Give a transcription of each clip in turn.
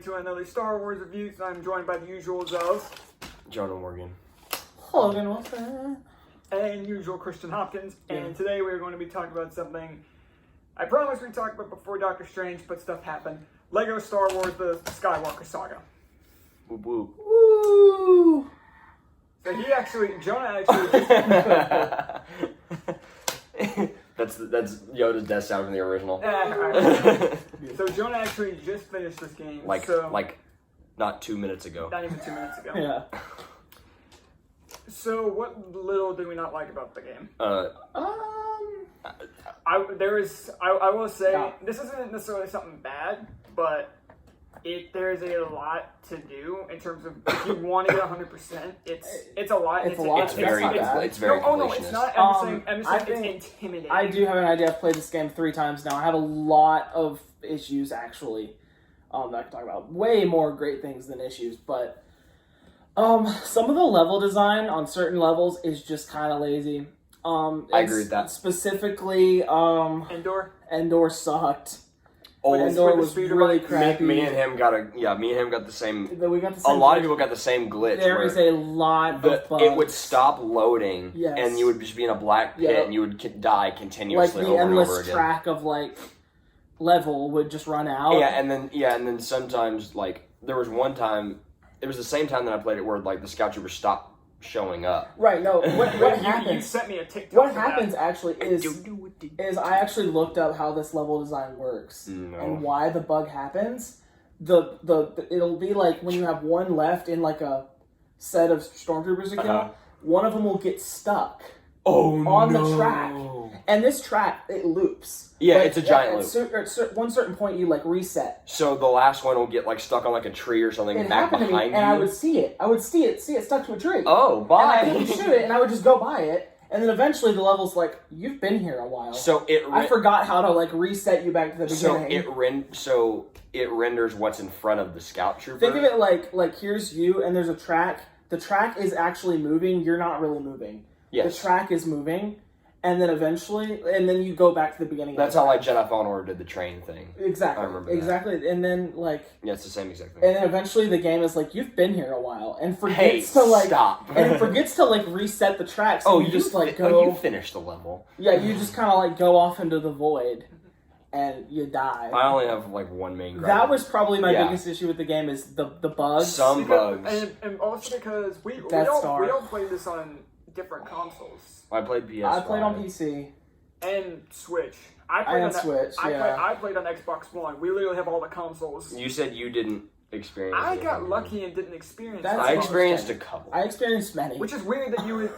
to another Star Wars review. So I'm joined by the usuals of Jonah Morgan, Logan, what's that? And usual Christian Hopkins. And today we're going to be talking about something I promised we'd talk about before Doctor Strange, but stuff happened. Lego Star Wars: The Skywalker Saga. whoop whoop. Woo! So Jonah actually. That's Yoda's death sound from the original. So Jonah actually just finished this game. Like not 2 minutes ago. Not even 2 minutes ago. Yeah. So what little do we not like about the game? Uh, I will say Yeah. this isn't necessarily something bad, but there's a lot to do in terms of if you want to get 100%. It's a lot. It's a lot. It's very no, oh no, it's not. I'm saying it's intimidating. I do have an idea. I've played this game 3 times now. I have a lot of issues actually. That I can talk about. Way more great things than issues, but some of the level design on certain levels is just kind of lazy. I agree with that. Specifically, Endor sucked. Oh, Endor was really crappy. Me and him got the same. We got the same. A lot of people got the same glitch. There is a lot of bugs. It would stop loading, Yes. and you would just be in a black pit, and you would die continuously like the over and over endless again. track of level would just run out. And then sometimes there was one time, it was the same time that I played it where the scout troopers stopped showing up. Right. No. What happens? You sent me a TikTok. What happens actually is I actually looked up how this level design works and why the bug happens. It'll be like when you have one left in a set of stormtroopers to kill, one of them will get stuck. On the track, and this track it loops. Yeah, it's a giant loop. At one certain point, you reset. So the last one will get stuck on a tree or something back behind you. And I would see it. I would see it stuck to a tree. Oh, bye. And I couldn't shoot it, and I would just go by it. And then eventually the level's you've been here a while. So I forgot how to reset you back to the beginning. So it renders what's in front of the scout trooper. Think of it like here's you, and there's a track. The track is actually moving. You're not really moving. Yes. The track is moving, and then then you go back to the beginning. That's how Jedi Fallen Order did the train thing. Exactly. I remember exactly. And then yeah, it's the same exact thing. And then eventually the game is you've been here a while, and forgets stop. and it forgets to reset the track. So you just go. You finish the level. Yeah, you just kind of go off into the void, and you die. I only have one main gripe. That was probably my biggest issue with the game is the bugs. Some bugs, and also because we don't play this on different consoles. I played PS5. I played on PC and Switch. I played on Xbox One. We literally have all the consoles. You said you didn't experience. I got lucky and didn't experience. I experienced a couple. I experienced many. Which is weird that you would.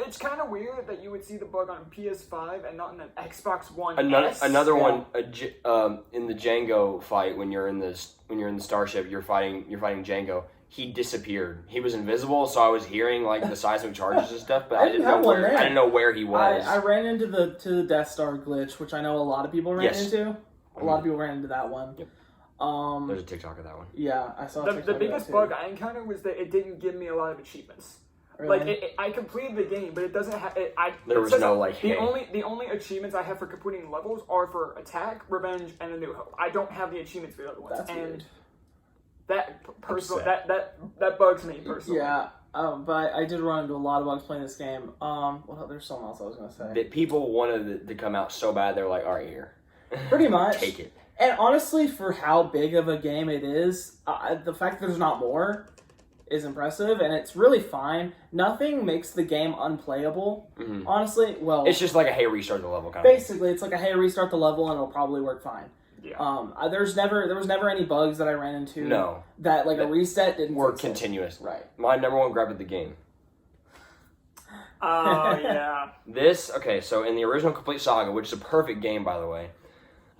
It's kind of weird that you would see the bug on PS5 and not in an Xbox One. Another one in the Django fight when you're in the starship, you're fighting Django. He disappeared. He was invisible, so I was hearing the seismic charges and stuff, but I didn't know where he was. I ran into the Death Star glitch, which I know a lot of people ran into. A lot of people ran into that one. Yep. There's a TikTok of that one. Yeah, I saw. The biggest bug I encountered was that it didn't give me a lot of achievements. Really? I completed the game, but it doesn't have. The only achievements I have for completing levels are for Attack, Revenge, and A New Hope. I don't have the achievements for the other ones. That's weird. That bugs me personally. Yeah, but I did run into a lot of bugs playing this game. There's something else I was gonna say. That people wanted it to come out so bad, they're like, "All right, here, pretty much take it." And honestly, for how big of a game it is, the fact that there's not more is impressive, and it's really fine. Nothing makes the game unplayable. Mm-hmm. Honestly, it's just a hey, restart the level kind of. Basically, it's a hey, restart the level, and it'll probably work fine. Yeah. There was never any bugs that I ran into. No. That a reset didn't work continuous. Right. My number one gripe with the game. Oh yeah. So in the original Complete Saga, which is a perfect game by the way,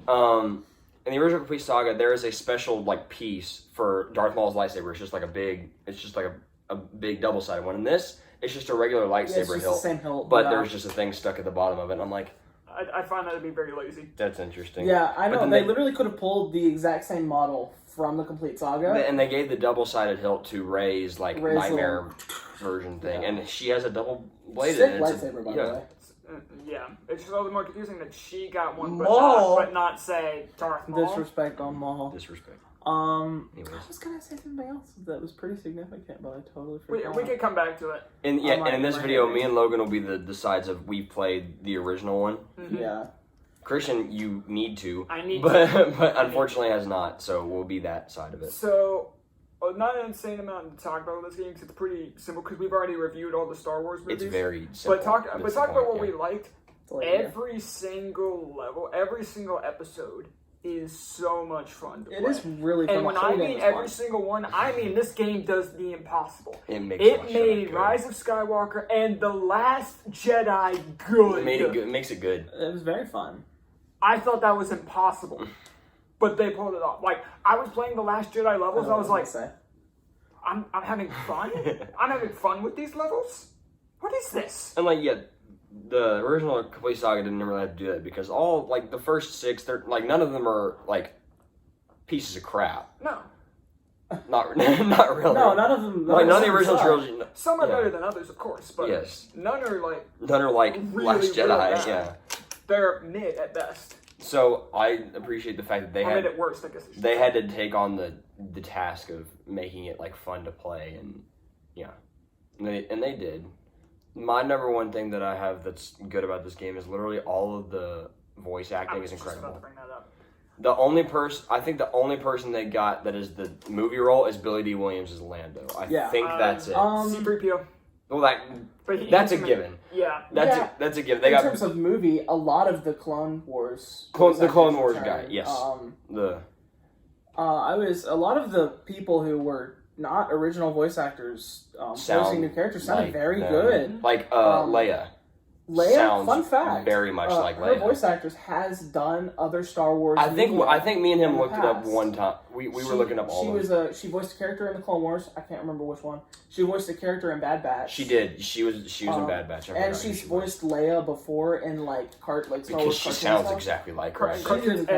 in the original Complete Saga, there is a special piece for Darth Maul's lightsaber. It's just a big double-sided one. And this, it's just a regular lightsaber hilt. The same hilt, but there's just a thing stuck at the bottom of it. And I'm like, I find that to be very lazy. That's interesting. Yeah, I know. They literally could have pulled the exact same model from the Complete Saga. And they gave the double-sided hilt to Rey's nightmare version thing. Yeah. And she has a double-bladed. Sick lightsaber, by the way. Yeah, it's just a little more confusing that she got one, but not say Darth Maul. Disrespect on Maul. Disrespect. Anyways. I was gonna say something else that was pretty significant, but I totally forgot. We can come back to it. And in this video, me and Logan will be the sides of we played the original one. Mm-hmm. Yeah. Christian, you need to. I need to. But unfortunately has not, so we'll be that side of it. So, not an insane amount to talk about with this game, because it's pretty simple, because we've already reviewed all the Star Wars movies. It's very simple. But talk about what we liked. Like, every single level, every single episode is so much fun to play. It is really fun. And when I mean every single one, I mean this game does the impossible. It made Rise of Skywalker and The Last Jedi good. It made it good. It makes it good. It was very fun. I thought that was impossible, but they pulled it off. Like, I was playing The Last Jedi levels, I was like, I'm having fun? I'm having fun with these levels? What is this? And the original Complete Saga didn't really have to do that because all the first 6, they're none of them are pieces of crap. No. Not really. No, none of them. None of the original trilogy. Some are better than others, of course, but yes. None are really, Last Jedi. Really yeah. They're mid at best. So I appreciate the fact that they made it worse. I guess they had to take on the task of making it fun to play, and they did. My number one thing that I have that's good about this game is literally all of the voice acting is incredible. About to bring that up. I think the only person they got that is the movie role is Billy D. Williams as Lando. I think that's it. C-3PO. Well, that's a given. Yeah. That's a given. In terms of movie, a lot of the Clone Wars. The Clone Wars guy, yes. A lot of the people who were not original voice actors voicing new characters sounded very good. Leia. Leia, fun fact, very much like Leia. Her voice actress has done other Star Wars. I think me and him looked it up one time. We were looking up all of them. She voiced a character in the Clone Wars. I can't remember which one. She voiced a character in Bad Batch. She did. She was in Bad Batch. And she's voiced Leia before in Star Wars because she sounds exactly like her. And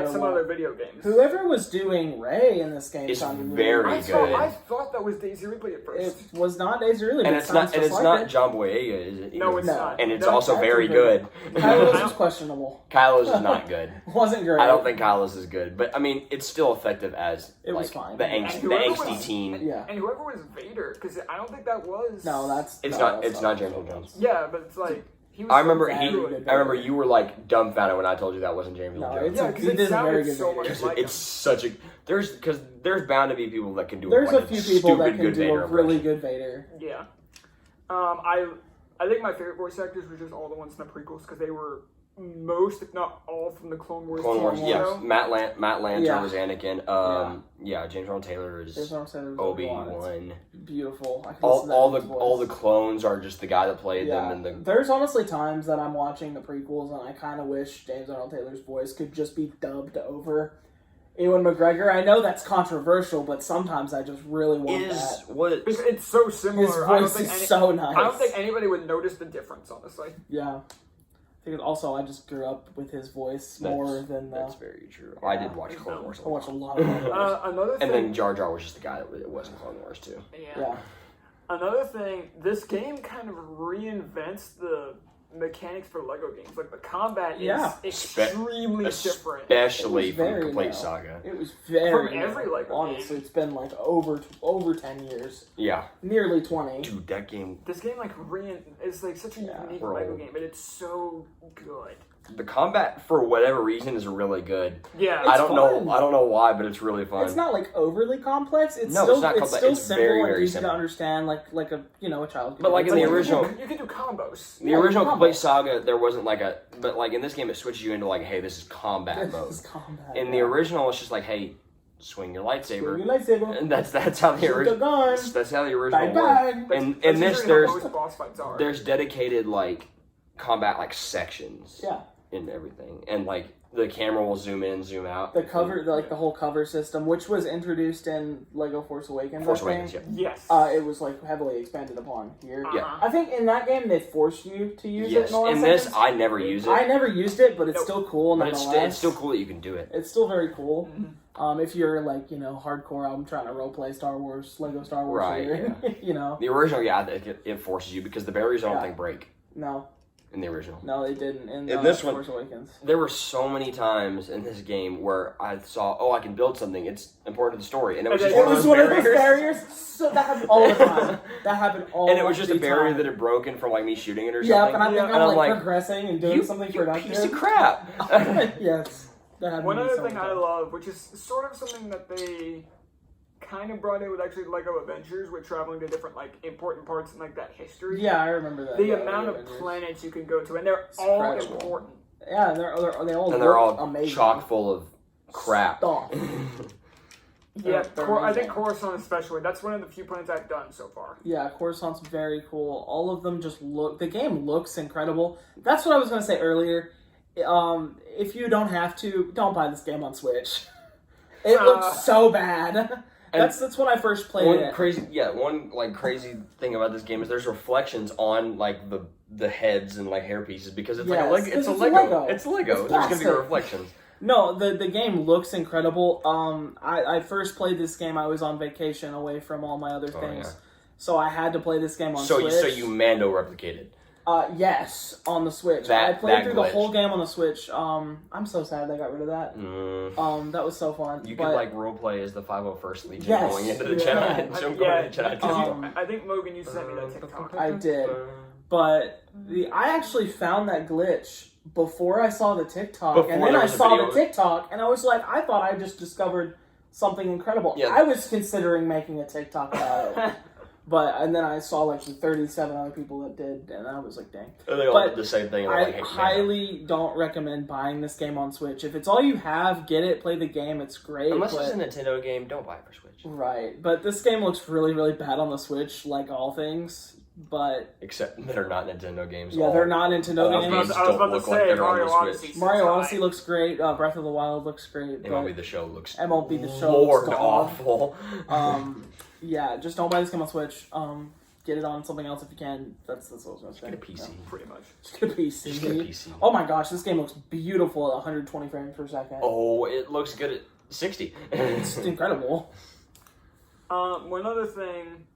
some other video games. Whoever was doing Rey in this game sounded very good. I thought that was Daisy Ridley at first. It was not Daisy Ridley, and it's not John Boyega, is it? No, it's not. And it's also very good. Kylo's is questionable. Kylo's is not good. Wasn't great. I don't think Kylo's is good, but I mean, it's still effective as it was fine. The angsty teen. Yeah. And whoever was Vader, because I don't think that was. No, it's not James Earl Jones. Yeah, but it's he was. I remember you were dumbfounded when I told you that wasn't James Earl Jones. Yeah, because it sounded so much like it's such a there's bound to be people that can do. There's a few people that can do a really good Vader. Yeah. I think my favorite voice actors were just all the ones in the prequels because they were most, if not all, from the Clone Wars. Yes. Matt Lanter was Anakin. James Earl Taylor is Obi-Wan. Beautiful. All the clones are just the guy that played them. And there's honestly times that I'm watching the prequels and I kind of wish James Earl Taylor's voice could just be dubbed over Ewan McGregor. I know that's controversial, but sometimes I just really want that. It's so similar. His voice is so nice. I don't think anybody would notice the difference, honestly. Yeah. I think also I just grew up with his voice more than the... That's very true. Yeah. I did watch Clone Wars. I watched a lot of Clone Wars. Another thing... And then Jar Jar was just the guy that was in Clone Wars, too. Yeah. Another thing, this game kind of reinvents the mechanics for Lego games. Like, the combat is extremely different. Especially from Complete Saga. It was very from every Lego honestly, it's been over 10 years. Yeah. Nearly 20. Dude, that game... This game, is such a unique Lego game, but it's so good. The combat, for whatever reason, is really good. Yeah, I don't know why, but it's really fun. It's not overly complex. It's not complex. It's still simple and easy to understand, like a child. But in the original, you can do combos. The original Complete Saga, there wasn't but in this game, it switches you into hey, this is combat mode. This is combat. In the original, it's just hey, swing your lightsaber. Swing your lightsaber. And that's how the original. That's how the original worked. And in this, there's dedicated combat sections. Yeah. In everything, and the camera will zoom in, zoom out. The cover, the whole cover system, which was introduced in Lego Force Awakens. Yes. It was heavily expanded upon here. Yeah. I think in that game they force you to use it. In this, I never use it. I never used it, but it's still cool. But it's still cool that you can do it. It's still very cool. Mm-hmm. If you're hardcore, I'm trying to roleplay Star Wars, Lego Star Wars. Right. Here, The original, it forces you because the batteries I don't think break. No. in the original. No, they didn't. In this one, Force Awakens. There were so many times in this game where I saw, oh, I can build something. It's important to the story. And it was just one of those barriers. So that happened all the time. That happened all the time. And it was just a barrier that had broken from, like, me shooting it or yeah, something. And I think I'm like, progressing and doing something productive. Piece of crap. Yes. One other thing I love, which is sort of something that they kind of brought in with actually Lego Adventures, with traveling to different like important parts in like that history. Yeah, I remember that. The amount of planets you can go to, and they're all important. Yeah, and they're all amazing. Chock full of crap. Stuff. Yeah, I think Coruscant especially. That's one of the few planets I've done so far. Yeah, Coruscant's very cool. All of them just look. The game looks incredible. That's what I was going to say earlier. If you don't have to, don't buy this game on Switch. It looks so bad. That's when I first played it. One crazy thing about this game is there's reflections on like the heads and like hair pieces because it's a Lego. It's Lego. It's Lego. There's gonna be reflections. No, the game looks incredible. I first played this game. I was on vacation away from all my other things, so I had to play this game on Switch. So you Mando replicated. Yes, on the Switch. I played through the whole game on the Switch. I'm so sad they got rid of that. That was so fun. You could like roleplay as the 501st Legion going into the Jedi. I think Logan, you sent me that TikTok. I did, but I actually found that glitch before I saw the TikTok, and then I saw the TikTok, and I was like, I thought I just discovered something incredible. Yeah. I was considering making a TikTok about it. And then I saw like the 37 other people that did, and I was like, dang. And they all did the same thing. I highly don't recommend buying this game on Switch. If it's all you have, get it, play the game, it's great. Unless it's a Nintendo game, don't buy it for Switch. Right, but this game looks really, really bad on the Switch, like all things, but... Except they're not Nintendo games. Yeah, they're not Nintendo games. I was about to say, Mario Odyssey. Mario Odyssey looks great, Breath of the Wild looks great. MLB The Show looks awful. Yeah, just don't buy this game on Switch. Get it on something else if you can. That's what I was going to say. Get a PC. Yeah, pretty much. Just get a PC. Oh my gosh, this game looks beautiful at 120 frames per second. Oh, it looks good at 60. It's incredible. One other thing,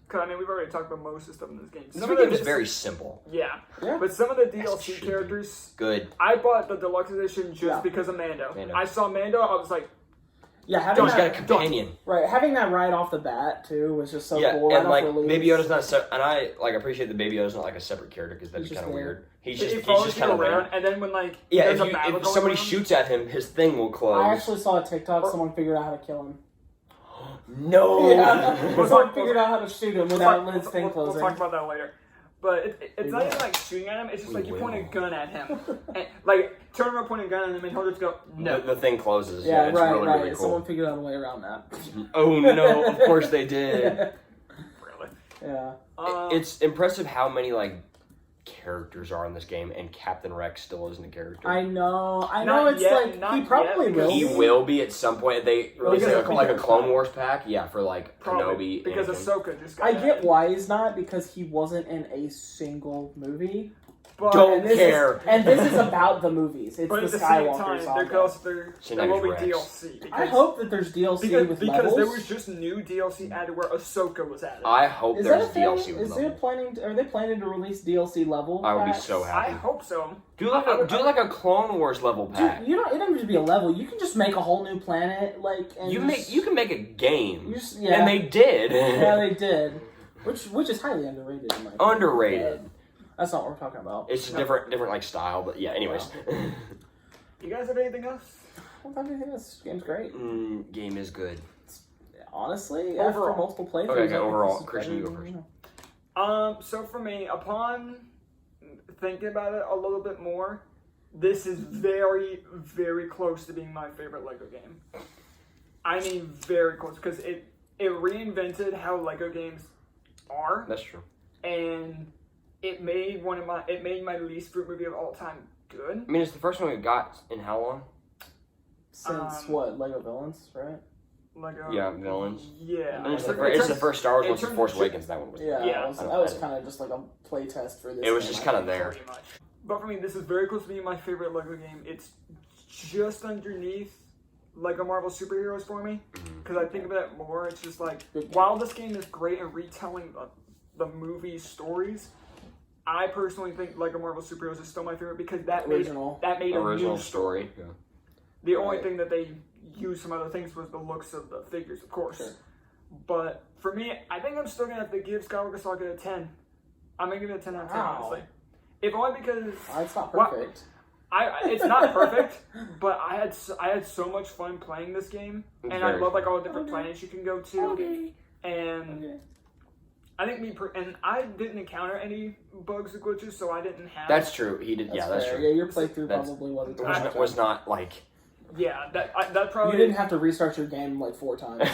because we've already talked about most of the stuff in this game. This game is very simple. Yeah, but some of the DLC characters... Good. I bought the deluxe edition just because of Mando. I saw Mando, I was like... Yeah, having got a companion. Right, having that right off the bat too was just so cool. And like Baby Yoda's not, and I appreciate that Baby Yoda's not like a separate character because that'd be kind of weird. He's just kind of around, and then when if somebody shoots at him, his thing will close. I actually saw a TikTok. Someone figured out how to kill him. No. Yeah, someone figured out how to shoot him without his thing closing. We'll talk about that later. But it's not even like shooting at him, it's just like you point a gun at him. And, like, turn around, point a gun at him, and he'll just go, no. The thing closes. Yeah, it's right. Really cool. Someone figured out a way around that. Oh no, of course they did. Really? Yeah. It's impressive how many, like, characters are in this game, and Captain Rex still isn't a character. I know. Not yet, he probably will. He will be at some point. They release like a Clone Wars pack, for like Kenobi. Because Ahsoka just got I get why he's not, because he wasn't in a single movie. But don't care. And this is about the movies. It's the Skywalker Saga. There will be DLC. I hope that there's DLC with levels. Because there was just new DLC added where Ahsoka was added. I hope there's DLC with levels. Are they planning to release DLC level I would be so happy. I hope so. Do like a Clone Wars level pack. Dude, it doesn't have to be a level. You can just make a whole new planet, you can make a game. And they did. Yeah, they did. Which is highly underrated in my opinion. Underrated. That's not what we're talking about. It's just different like style, but yeah. Anyways, you guys have anything else? I don't have anything else. This game's great. Game is good. Honestly, after multiple playthroughs. Okay, overall, Christian, you go first. So for me, upon thinking about it a little bit more, this is very, very close to being my favorite Lego game. I mean, very close, because it reinvented how Lego games are. That's true. And it made my least favorite movie of all time good. I mean, it's the first one we got in how long? Since Lego Villains, right? Lego. Yeah, Villains. Yeah. And it's the first Star Wars once the Force Awakens. That one was. Yeah. That was kind of just like a play test for this. It was just kind of there. Pretty much. But for me, this is very close to being my favorite Lego game. It's just underneath Lego Marvel Superheroes for me, because I think about it more. It's just like, while this game is great at retelling the movie stories, I personally think Lego Marvel Superheroes is still my favorite because that made a original new story. Yeah. The only thing that they used some other things was the looks of the figures, of course. Sure. But for me, I think I'm still gonna have to give Skywalker Saga a 10. I'm gonna give it a 10 out of 10, honestly. If only because it's not perfect. It's not perfect, but I had so much fun playing this game, and I love like all the different planets you can go to, and I think and I didn't encounter any bugs or glitches, so I didn't have. That's true. He did. That's true. Yeah, your playthrough probably was not like. Yeah, that probably. You didn't have to restart your game like 4 times.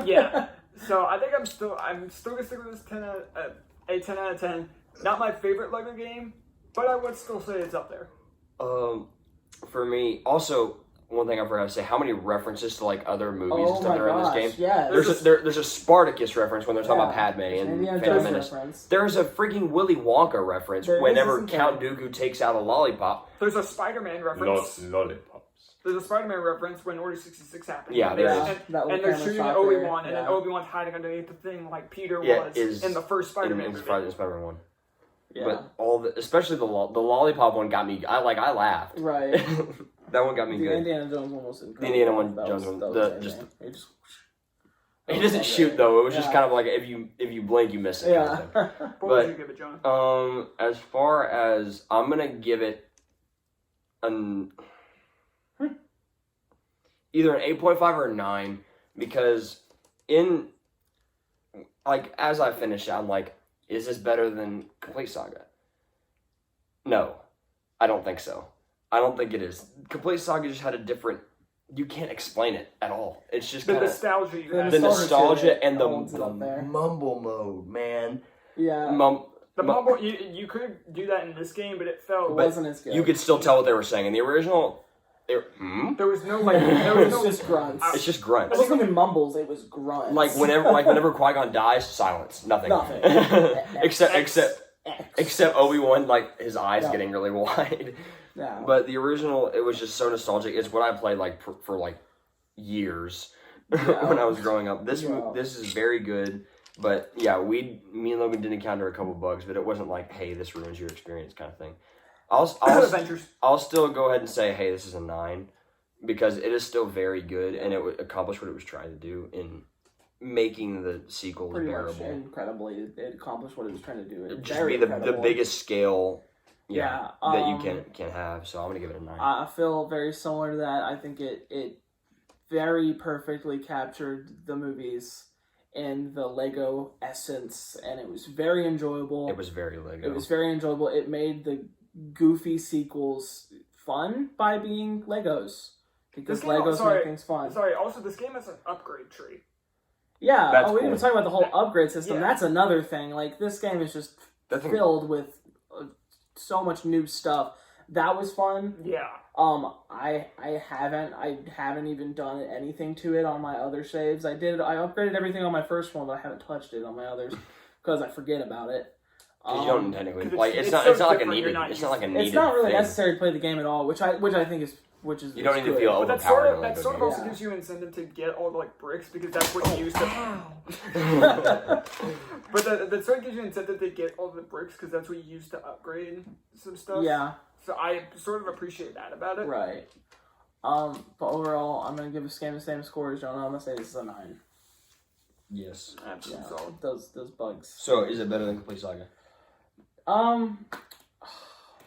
Yeah. So I think I'm still gonna stick with this 10 out of 10. Not my favorite Lego game, but I would still say it's up there. For me, also. One thing I forgot to say: how many references to like other movies and stuff are in this game? Yeah, there's a Spartacus reference when they're talking about Padme and Phantom Menace. There's a freaking Willy Wonka reference whenever Count Dooku takes out a lollipop. There's a Spider-Man reference. Lollipops. There's a Spider-Man reference when Order 66 happens. Yeah, and they're shooting at Obi-Wan, and then Obi-Wan's hiding underneath the thing like Peter was in the first Spider-Man movie. Spider-Man one. Yeah. But especially the lollipop one got me. I laughed. Right. That one got me good. The Indiana Jones one was incredible. The Indiana Jones one. He doesn't shoot though. It was just kind of like if you blink, you miss it. Yeah. What would you give it, Jonah? As far as I'm gonna give it either an 8.5 or a 9 because as I finish it, I'm like, is this better than Complete Saga? No, I don't think so. I don't think it is. Complete Saga just had a different. You can't explain it at all. It's just the nostalgia you have. The nostalgia and the mumble mode, man. Yeah. The mumble. You could do that in this game, but it wasn't as good. You could still tell what they were saying in the original. There was no like. It's just grunts. It's just grunts. It wasn't even mumbles. It was grunts. Like whenever Qui-Gon dies, silence. Nothing. except Obi-Wan, like his eyes getting really wide. Yeah. But the original, it was just so nostalgic. It's what I played like for like years when I was growing up. This is very good. But yeah, me and Logan did encounter a couple bugs, but it wasn't like, hey, this ruins your experience kind of thing. I'll still go ahead and say, hey, this is a 9 because it is still very good and it would accomplish what it was trying to do in making the sequel bearable. Much incredibly, it accomplished what it was trying to do. It just be the biggest scale. Yeah, that you can have. So I'm gonna give it a 9. I feel very similar to that. I think it very perfectly captured the movies in the Lego essence, and it was very enjoyable. It was very Lego. It was very enjoyable. It made the goofy sequels fun by being Legos because Legos make things fun. Sorry. Also, this game has an upgrade tree. Yeah. We didn't even talk about the whole upgrade system. Yeah. That's another thing. Like this game is just filled with so much new stuff. That was fun. Yeah. I haven't even done anything to it on my other saves. I upgraded everything on my first one, but I haven't touched it on my others because I forget about it. You don't technically like it's not like a needed. It's not like a needed. It's not really thing. necessary to play the game at all, which I think is you don't need to feel overpowered. That sort of also gives you an incentive to get all the like bricks because that's what you use to. But that sort of gives you an incentive to get all the bricks because that's what you use to upgrade some stuff. Yeah. So I sort of appreciate that about it. Right. But overall, I'm gonna give this game the same score as Jonah. I'm gonna say this is a 9. Yes. Absolutely. Yeah, those bugs. So is it better than Complete Saga?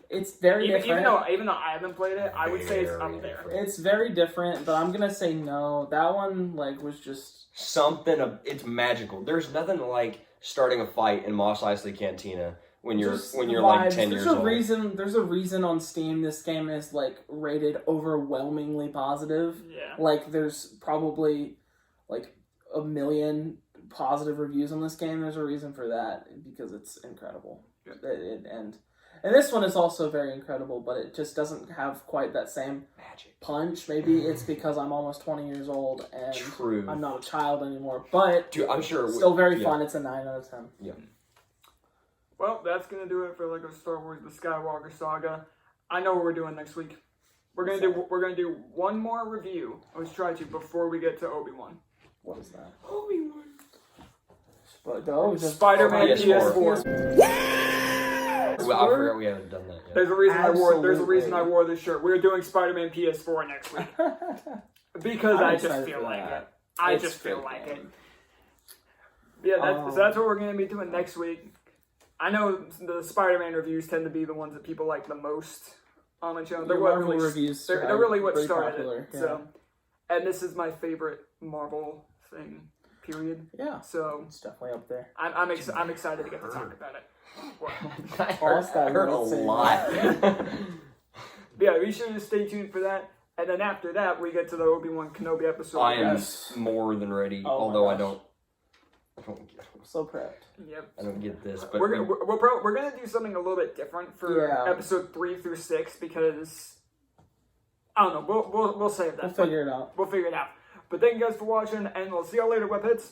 It's very different. Even though I haven't played it, I would say it's up there. It's very different, but I'm gonna say no. That one was just something. It's magical. There's nothing like starting a fight in Mos Eisley Cantina when you're like 10 years old. There's a reason on Steam this game is rated overwhelmingly positive. Yeah. There's probably 1 million positive reviews on this game. There's a reason for that because it's incredible. And this one is also very incredible, but it just doesn't have quite that same magic punch. Maybe it's because I'm almost 20 years old and True. I'm not a child anymore. But dude, I'm sure it's still very fun. It's a 9 out of 10. Yeah. Well, that's gonna do it for Lego Star Wars: The Skywalker Saga. I know what we're doing next week. We're gonna do one more review. Let's try to before we get to Obi-Wan. What is that? Obi-Wan. Spider-Man PS4. I forgot we haven't done that yet. There's a reason I wore this shirt. We're doing Spider-Man PS4 next week because I just feel like it. I just feel like it. Yeah, so that's what we're gonna be doing next week. I know the Spider-Man reviews tend to be the ones that people like the most on the channel. They're really what started popular, it. Yeah. So, and this is my favorite Marvel thing. Period. Yeah. So it's definitely up there. I'm excited to get to talk about it. I heard a lot. Yeah, be sure to stay tuned for that. And then after that, we get to the Obi-Wan Kenobi episode. I am more than ready, although I don't I'm so prepped. Yep. I don't get this, but we're gonna do something a little bit different for episode 3 through 6 because I don't know. We'll save that. We'll figure it out. But thank you guys for watching, and we'll see y'all later, webheads.